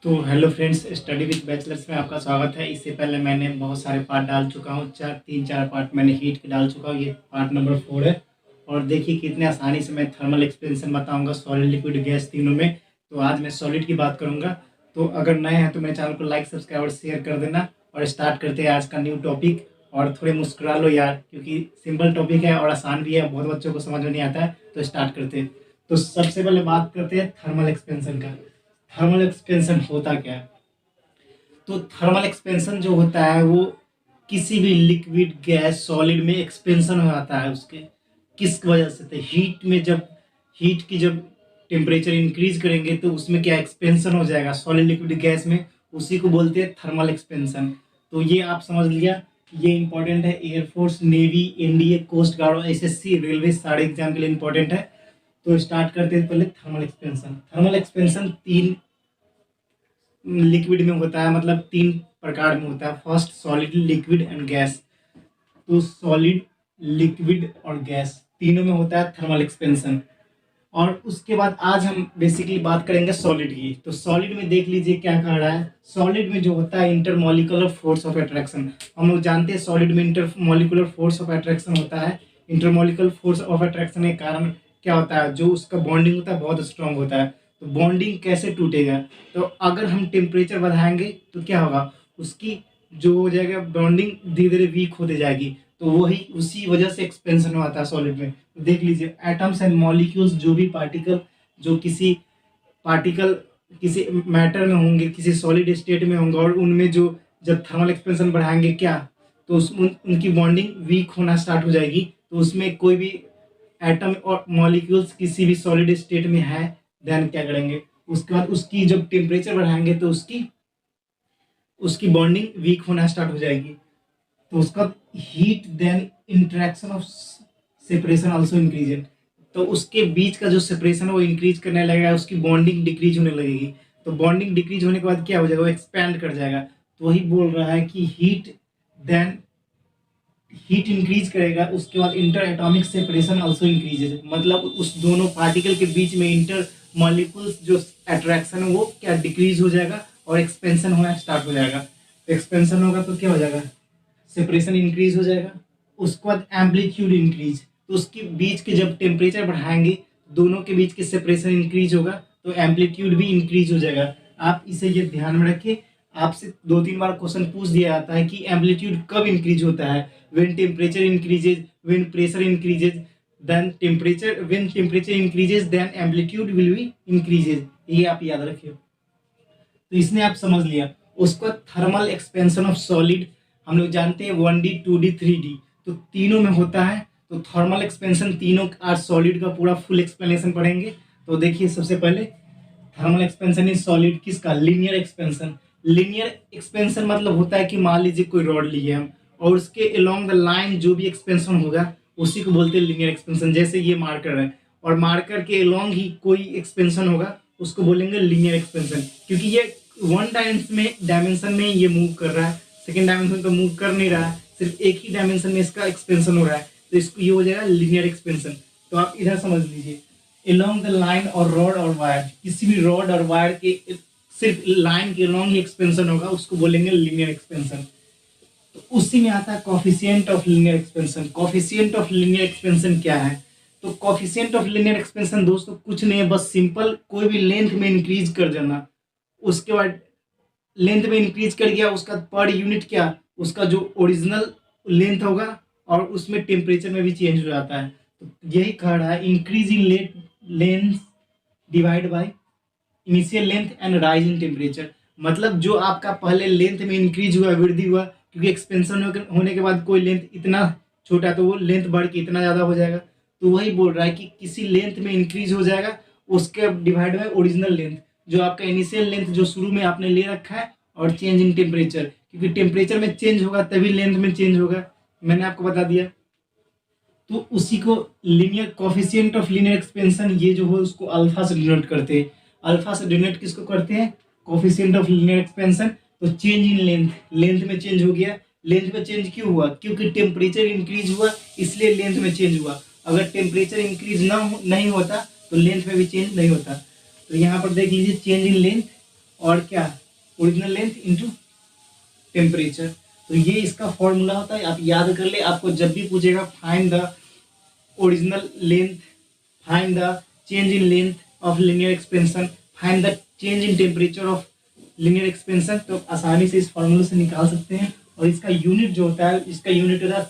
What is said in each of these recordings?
तो hello friends, study with bachelors में आपका स्वागत है। इससे पहले मैंने बहुत सारे पार्ट डाल चुका हूँ, तीन चार पार्ट मैंने हीट के डाल चुका हूँ। ये पार्ट नंबर 4 है। और देखिए कितने आसानी से मैं थर्मल एक्सपेंशन बताऊंगा सॉलिड, लिक्विड, गैस तीनों में। तो आज मैं सॉलिड की बात करूंगा। तो अगर नए हैं तो मेरे चैनल को लाइक, सब्सक्राइब और शेयर कर देना। और स्टार्ट करते हैं आज का न्यू टॉपिक। और थोड़े मुस्कुरा लो यार, क्योंकि सिंपल टॉपिक है और आसान भी है, बहुत बच्चों को समझ में नहीं आता है। तो स्टार्ट करते हैं। तो सबसे पहले बात करते हैं थर्मल एक्सपेंशन का। थर्मल एक्सपेंशन होता क्या है? तो थर्मल एक्सपेंशन जो होता है वो किसी भी लिक्विड, गैस, सॉलिड में एक्सपेंशन हो जाता है। उसके किस वजह से? तो हीट में, जब हीट की जब टेम्परेचर इंक्रीज करेंगे तो उसमें क्या एक्सपेंशन हो जाएगा सॉलिड, लिक्विड, गैस में। उसी को बोलते हैं थर्मल एक्सपेंशन। तो ये आप समझ लिया, ये इंपॉर्टेंट है। Air force, navy, NDA, coast guard, SSC, railway सारे एग्जाम के लिए इंपॉर्टेंट है। तो स्टार्ट करते हैं पहले थर्मल एक्सपेंशन। थर्मल एक्सपेंशन तीन लिक्विड में होता है, मतलब तीन प्रकार में होता है। First solid, liquid and gas. तो सॉलिड, लिक्विड और गैस तीनों में होता है थर्मल एक्सपेंशन। और उसके बाद आज हम बेसिकली बात करेंगे सॉलिड की। तो सॉलिड में देख लीजिए क्या कह रहा है। सॉलिड में जो होता है इंटरमॉलिकुलर फोर्स ऑफ अट्रैक्शन। हम लोग जानते हैं सॉलिड में इंटरमॉलिकुलर फोर्स ऑफ अट्रैक्शन होता है। इंटरमॉलिकुलर फोर्स ऑफ अट्रैक्शन के कारण क्या होता है, जो उसका बॉन्डिंग होता है बहुत स्ट्रांग होता है। तो बॉन्डिंग कैसे टूटेगा? तो अगर हम टेम्परेचर बढ़ाएंगे तो क्या होगा, उसकी जो हो जाएगा बॉन्डिंग धीरे धीरे वीक होते जाएगी। तो वही उसी वजह से एक्सपेंशन होता है सॉलिड में। तो देख लीजिए एटम्स एंड मॉलिक्यूल्स, जो भी पार्टिकल, जो किसी पार्टिकल किसी मैटर में होंगे, किसी सॉलिड स्टेट में होंगे, और उनमें जो जब थर्मल एक्सपेंशन बढ़ाएंगे क्या, तो उनकी बॉन्डिंग वीक होना स्टार्ट हो जाएगी। तो उसमें कोई भी एटम और मॉलिक्यूल्स किसी भी सॉलिड स्टेट में है, देन क्या करेंगे, उसके बाद उसकी जब टेम्परेचर बढ़ाएंगे तो उसकी उसकी बॉन्डिंग वीक होना स्टार्ट हो जाएगी। तो उसका heat then interaction of separation also increase. तो उसके बीच का जो सेपरेशन है वो इंक्रीज करने लगेगा, उसकी बॉन्डिंग डिक्रीज होने लगेगी। तो बॉन्डिंग डिक्रीज होने के बाद क्या हो जाएगा, वो एक्सपैंड कर जाएगा। तो वही बोल रहा है कि देन हीट इंक्रीज करेगा, उसके बाद inter atomic separation also increases. मतलब उस दोनों पार्टिकल के बीच में इंटर मॉलिक्यूल्स जो अट्रैक्शन है वो क्या डिक्रीज हो जाएगा और एक्सपेंशन होना स्टार्ट हो जाएगा। तो एक्सपेंशन होगा तो क्या हो जाएगा, सेपरेशन इंक्रीज हो जाएगा। उसके बाद एम्पलीट्यूड इंक्रीज। तो उसके बीच के जब टेम्परेचर बढ़ाएंगे दोनों के बीच के सेपरेशन इंक्रीज होगा, तो एम्पलीट्यूड भी इंक्रीज हो जाएगा। आप इसे ये ध्यान में रखिए। आपसे 2-3 बार क्वेश्चन पूछ दिया जाता है कि एम्पलीट्यूड कब इंक्रीज होता है। When temperature increases, when pressure increases, then temperature, when temperature increases then amplitude will be increases. ये आप याद रखिए। तो इसने आप समझ लिया। उसका थर्मल एक्सपेंशन ऑफ सॉलिड हम लोग जानते हैं 1D, 2D, 3D। तो तीनों में होता है। तो थर्मल एक्सपेंशन तीनों, आज सॉलिड का पूरा फुल एक्सप्लेनेशन पढ़ेंगे। तो देखिए सबसे पहले थर्मल एक्सपेंशन इन सॉलिड किसका, लीनियर एक्सपेंशन। लीनियर एक्सपेंशन मतलब होता है कि मान लीजिए कोई रॉड लिए हम, और उसके अलोंग द लाइन जो भी एक्सपेंशन होगा उसी को बोलते हैं लीनियर एक्सपेंशन। जैसे ये मार्कर है और मार्कर के अलोंग ही कोई एक्सपेंशन होगा उसको बोलेंगे लीनियर एक्सपेंशन, क्योंकि ये वन डायमेंशन में ये मूव कर रहा है, सेकेंड डायमेंशन तो मूव कर नहीं रहा है, सिर्फ एक ही डायमेंशन में इसका एक्सपेंशन हो रहा है। तो इसको ये हो जाएगा लीनियर एक्सपेंशन। तो आप इधर समझ लीजिए, along द लाइन और रॉड और वायर, किसी भी रॉड और वायर के सिर्फ लाइन के along ही एक्सपेंशन होगा उसको बोलेंगे लीनियर एक्सपेंशन। तो उसी में आता है coefficient of linear expansion. Coefficient of linear expansion क्या है? तो कॉफिशिएंट ऑफ लीनियर एक्सपेंशन दोस्तों कुछ नहीं है, बस सिंपल कोई भी लेंथ में इंक्रीज कर देना। उसके बाद लेंथ में इंक्रीज कर गया, उसका पर यूनिट क्या, उसका जो ओरिजिनल लेंथ होगा और उसमें टेम्परेचर में भी चेंज हो जाता है। तो यही कह रहा है increase in length divide by initial length and rise in temperature. मतलब जो आपका पहले लेंथ में इंक्रीज हुआ, वृद्धि हुआ, क्योंकि एक्सपेंशन होने के बाद कोई लेंथ इतना छोटा तो वो लेंथ बढ़ के इतना ज़्यादा हो जाएगा। तो वही बोल रहा है कि किसी लेंथ में इंक्रीज हो जाएगा, उसके डिवाइड बाय ओरिजिनल लेंथ, जो आपका इनिशियल लेंथ जो शुरू में आपने ले रखा है, और चेंज इन टेम्परेचर, क्योंकि टेम्परेचर में चेंज होगा तभी लेंथ में चेंज होगा, मैंने आपको बता दिया। तो उसी को linear coefficient of linear expansion ये जो हो उसको अल्फा से डिनोट करते हैं। अल्फा से डिनोट किसको करते हैं, कॉफिशिएंट ऑफ लीनियर एक्सपेंशन। तो चेंज इन लेंथ, लेंथ में चेंज हो गया। लेंथ में चेंज क्यों हुआ, क्योंकि टेम्परेचर इंक्रीज हुआ इसलिए लेंथ में चेंज हुआ। अगर टेम्परेचर इंक्रीज नहीं होता तो लेंथ में भी चेंज नहीं होता। तो यहाँ पर देख लीजिए चेंज इन लेंथ और क्या, ओरिजिनल लेंथ इंटू टेम्परेचर। तो ये इसका फॉर्मूला होता है, आप याद कर ले। आपको जब भी पूछेगा find the original length, find the change in length of linear expansion, find the change in temperature of linear expansion, तो आप आसानी से इस फॉर्मूले से निकाल सकते हैं। और इसका यूनिट जो होता है, इसका यूनिट होता है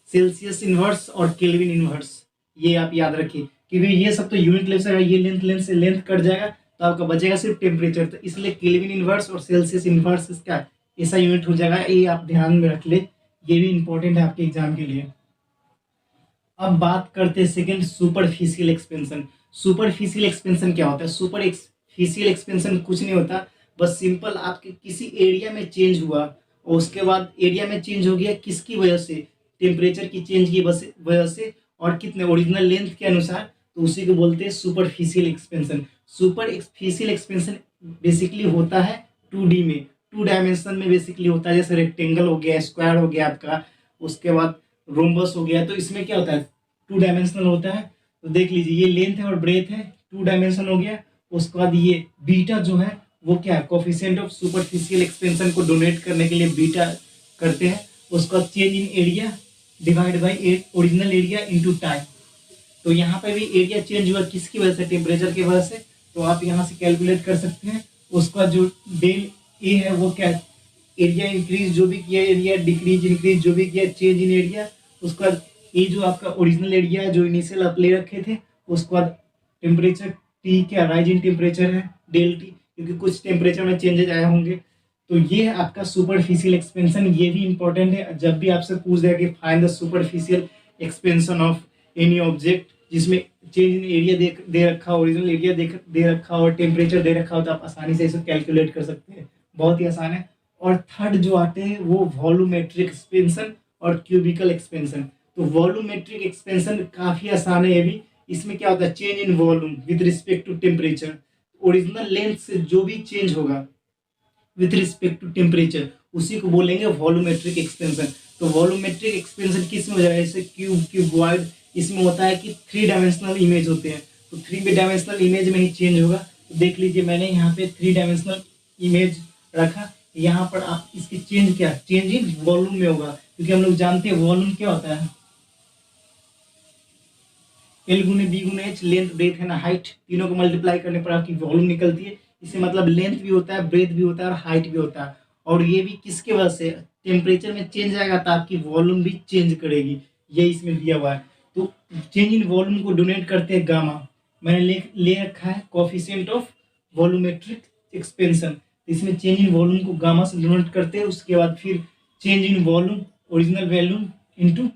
सेल्सियस इनवर्स और केल्विन इनवर्स। ये आप याद रखिए, क्योंकि ये सब तो यूनिट लेंथ से, ये लेंथ से लेंथ कट जाएगा तो आपका बचेगा सिर्फ टेम्परेचर। तो इसलिए केल्विन इनवर्स और सेल्सियस इनवर्स इसका ऐसा यूनिट हो जाएगा। ये आप ध्यान में रख ले, ये भी इंपॉर्टेंट है आपके एग्जाम के लिए। अब बात करते हैं second, superficial expansion. Superficial expansion क्या होता है? सुपरफिशियल एक्सपेंशन कुछ नहीं होता, बस सिंपल आपके किसी एरिया में चेंज हुआ और उसके बाद एरिया में चेंज हो गया किसकी वजह से? टेम्परेचर की चेंज की वजह से, और कितने ओरिजिनल लेंथ के अनुसार, तो उसी को बोलते हैं superficial expansion. Superficial expansion basically होता है 2D में, 2 डायमेंशन में बेसिकली होता है। जैसे रेक्टेंगल हो गया, स्क्वायर हो गया आपका, उसके बाद रोम्बस हो गया, तो इसमें क्या होता है 2 डायमेंशनल होता है। तो देख लीजिए, ये लेंथ है और ब्रेथ है, 2 डायमेंशन हो गया। उसके बाद ये बीटा जो है वो क्या है, कोफिशिएंट ऑफ सुपरफिशियल एक्सपेंशन को डोनेट करने के लिए बीटा करते हैं। उसके बाद change in area divide by original area into time. तो यहाँ पे भी एरिया चेंज हुआ किसकी वजह से? टेम्परेचर की वजह से। तो आप यहाँ से कैलकुलेट कर सकते हैं। उसका जो डेल ए है वो क्या, एरिया इंक्रीज जो भी किया, एरिया डिक्रीज इंक्रीज जो भी किया, चेंज इन एरिया। उसके बाद ये जो आपका ओरिजिनल एरिया है जो इनिशियल आप ले रखे थे, उसके बाद टेम्परेचर टी क्या, राइज इन टेम्परेचर है डेल टी, क्योंकि कुछ टेम्परेचर में चेंजेज आए होंगे। तो ये है आपका सुपरफिशियल एक्सपेंशन। ये भी इंपॉर्टेंट है, जब भी आपसे पूछ देगा कि find the superficial expansion of any object, जिसमें चेंज इन एरिया दे रखा, ओरिजिनल एरिया दे रखा और टेम्परेचर दे रखा हो, तो आप आसानी से इसे कैलकुलेट कर सकते हैं। बहुत ही आसान है। और थर्ड जो आते हैं वो वॉल्यूमेट्रिक एक्सपेंशन और क्यूबिकल एक्सपेंशन। तो वॉल्यूमेट्रिक एक्सपेंशन काफी आसान है ये भी। इसमें क्या होता है, change in volume with respect to temperature. Original length से जो भी चेंज होगा विथ रिस्पेक्ट टू टेम्परेचर, उसी को बोलेंगे वॉल्यूमेट्रिक एक्सपेंशन। तो वॉल्यूमेट्रिक एक्सपेंशन किस में हो जाएगा, जैसे क्यूब, क्यूबॉइड, इसमें होता है कि 3 डायमेंशनल इमेज होते हैं। तो 3 डायमेंशनल इमेज में ही चेंज होगा। तो देख लीजिए, मैंने यहाँ पे 3 डायमेंशनल इमेज रखा। यहाँ पर आप इसकी चेंज क्या, चेंज इन वॉल्यूम में होगा, क्योंकि हम लोग जानते हैं वॉल्यूम क्या होता है, एल गुने बी गुने एच, लेंथ ब्रेथ है ना हाइट, तीनों को मल्टीप्लाई करने पर आपकी वॉल्यूम निकलती है। इससे मतलब लेंथ भी होता है, ब्रेथ भी होता है और हाइट भी होता है। और ये भी किसके वजह से, टेम्परेचर में चेंज आएगा तो आपकी वॉल्यूम भी चेंज करेगी, ये इसमें दिया हुआ है। तो चेंज इन वॉल्यूम को डोनेट करते हैं गामा। मैंने ले रखा है कोफिशिएंट ऑफ वॉल्यूमेट्रिक एक्सपेंशन। इसमें चेंज इन वॉल्यूम को गामा से डोनेट करते हैं। उसके बाद फिर change in volume original volume into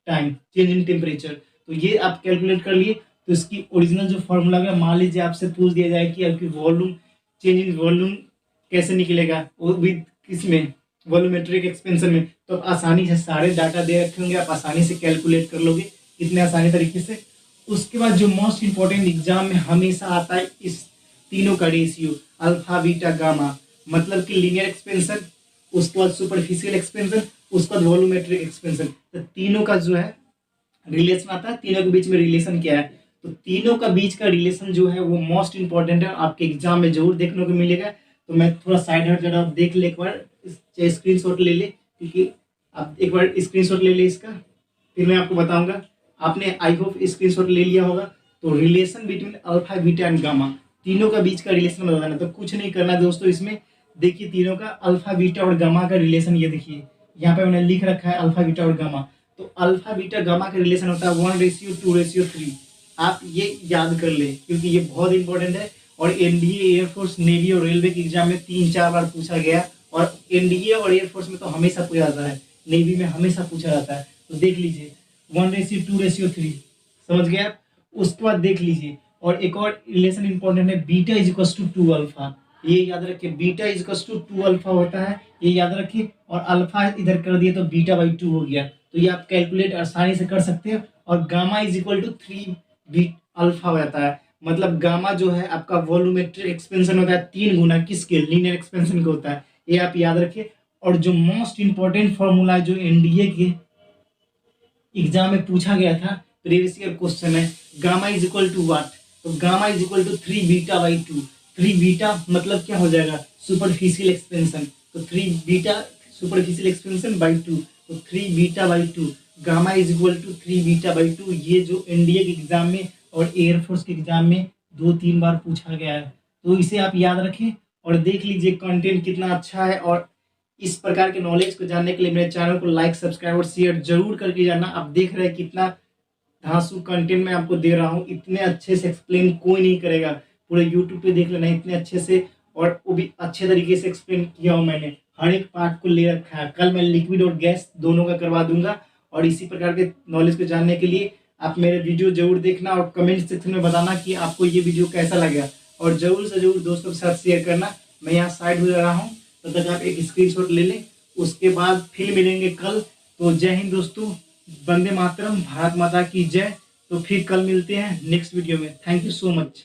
time, change in temperature. तो ये आप कैलकुलेट कर लिए। तो इसकी ओरिजिनल जो फॉर्मूला है, मान लीजिए आपसे पूछ दिया जाए कि आपकी वॉल्यूम, चेंज इन वॉल्यूम कैसे निकलेगा वो विद किसमें, वॉल्यूमेट्रिक एक्सपेंशन में, तो आप आसानी से सारे डाटा दे रखे होंगे, आप आसानी से कैलकुलेट कर लोगे इतने आसानी तरीके से। उसके बाद जो मोस्ट इंपॉर्टेंट एग्जाम में हमेशा आता है, इस तीनों का रेशियो, अल्फा बीटा गामा, मतलब कि लीनियर एक्सपेंशन, उसके बाद सुपरफिशियल एक्सपेंशन, उसके बाद वॉल्यूमेट्रिक एक्सपेंशन। तो तीनों का जो है रिलेशन आता है। तीनों के बीच में रिलेशन क्या है, तो तीनों का बीच का रिलेशन जो है वो मोस्ट इंपॉर्टेंट है, आपके एग्जाम में जरूर देखने को मिलेगा। तो मैं थोड़ा साइड हट जरा देख ले, एक बार स्क्रीनशॉट ले ले, क्योंकि आप एक बार स्क्रीनशॉट ले ले इसका, फिर मैं आपको बताऊंगा। आपने आई होप स्क्रीनशॉट ले लिया होगा। तो relation between alpha beta and gamma, तीनों का बीच का रिलेशन बताना। तो कुछ नहीं करना दोस्तों, इसमें देखिए तीनों का अल्फा बीटा और गामा का रिलेशन, ये देखिए यहाँ पे मैंने लिख रखा है अल्फा बीटा और गामा। तो अल्फा बीटा गामा का रिलेशन होता है 1:2:3। आप ये याद कर ले, क्योंकि ये बहुत इंपॉर्टेंट है। और एनडीए, एयरफोर्स, नेवी और रेलवे के एग्जाम में 3-4 बार पूछा गया। और एनडीए और एयरफोर्स में तो हमेशा पूछा जाता है, नेवी में हमेशा पूछा जाता है। तो देख लीजिए 1:2:3, समझ गए आप। उसके बाद देख लीजिए, और एक और रिलेशन इंपॉर्टेंट है, beta is equal to 2 alpha. ये याद रखिए, beta is equal to 2 alpha होता है, ये याद रखिए। और अल्फा इधर कर दिया तो बीटा/2 हो गया। तो ये आप कैलकुलेट आसानी से कर सकते हैं। और gamma is equal to 3 alpha हो जाता है। मतलब गामा जो है आपका वॉल्यूमेट्रिक एक्सपेंशन होता है 3 गुना किसके, लीनियर एक्सपेंशन का होता है, ये आप याद रखिए। और जो मोस्ट इंपॉर्टेंट फॉर्मूला जो एनडीए के एग्जाम में पूछा गया था, प्रीवियस ईयर क्वेश्चन है, gamma is equal to what, तो gamma is equal to 3 beta. 3 beta मतलब क्या हो जाएगा, सुपरफिशियल एक्सपेंशन। तो 3 बीटा सुपरफिशियल एक्सपेंशन बाई 2, तो 3 beta by 2, gamma is equal to 3 beta by 2। ये जो एनडीए के एग्जाम में और एयरफोर्स के एग्जाम में 2-3 बार पूछा गया है, तो इसे आप याद रखें और देख लीजिए कंटेंट कितना अच्छा है। और इस प्रकार के नॉलेज को जानने के लिए मेरे चैनल को लाइक, सब्सक्राइब और शेयर जरूर करके जाना। आप देख रहे हैं कितना धांसू कंटेंट मैं आपको दे रहा हूँ, इतने अच्छे से एक्सप्लेन कोई नहीं करेगा। पूरे यूट्यूब पे देख लेना इतने अच्छे से, और वो भी अच्छे तरीके से एक्सप्लेन किया हूँ मैंने, हर एक पार्ट को ले रखा है। कल मैं लिक्विड और गैस दोनों का करवा दूंगा। और इसी प्रकार के नॉलेज को जानने के लिए आप मेरे वीडियो जरूर देखना और कमेंट सेक्शन में बताना कि आपको ये वीडियो कैसा लगा, और जरूर से जरूर दोस्तों के साथ शेयर करना। मैं यहाँ साइड हो जा रहा हूँ, तब तक आप एक स्क्रीनशॉट ले लें, उसके बाद फिर मिलेंगे कल। तो जय हिंद दोस्तों, वंदे मातरम, भारत माता की जय। तो फिर कल मिलते हैं नेक्स्ट वीडियो में। Thank you so much.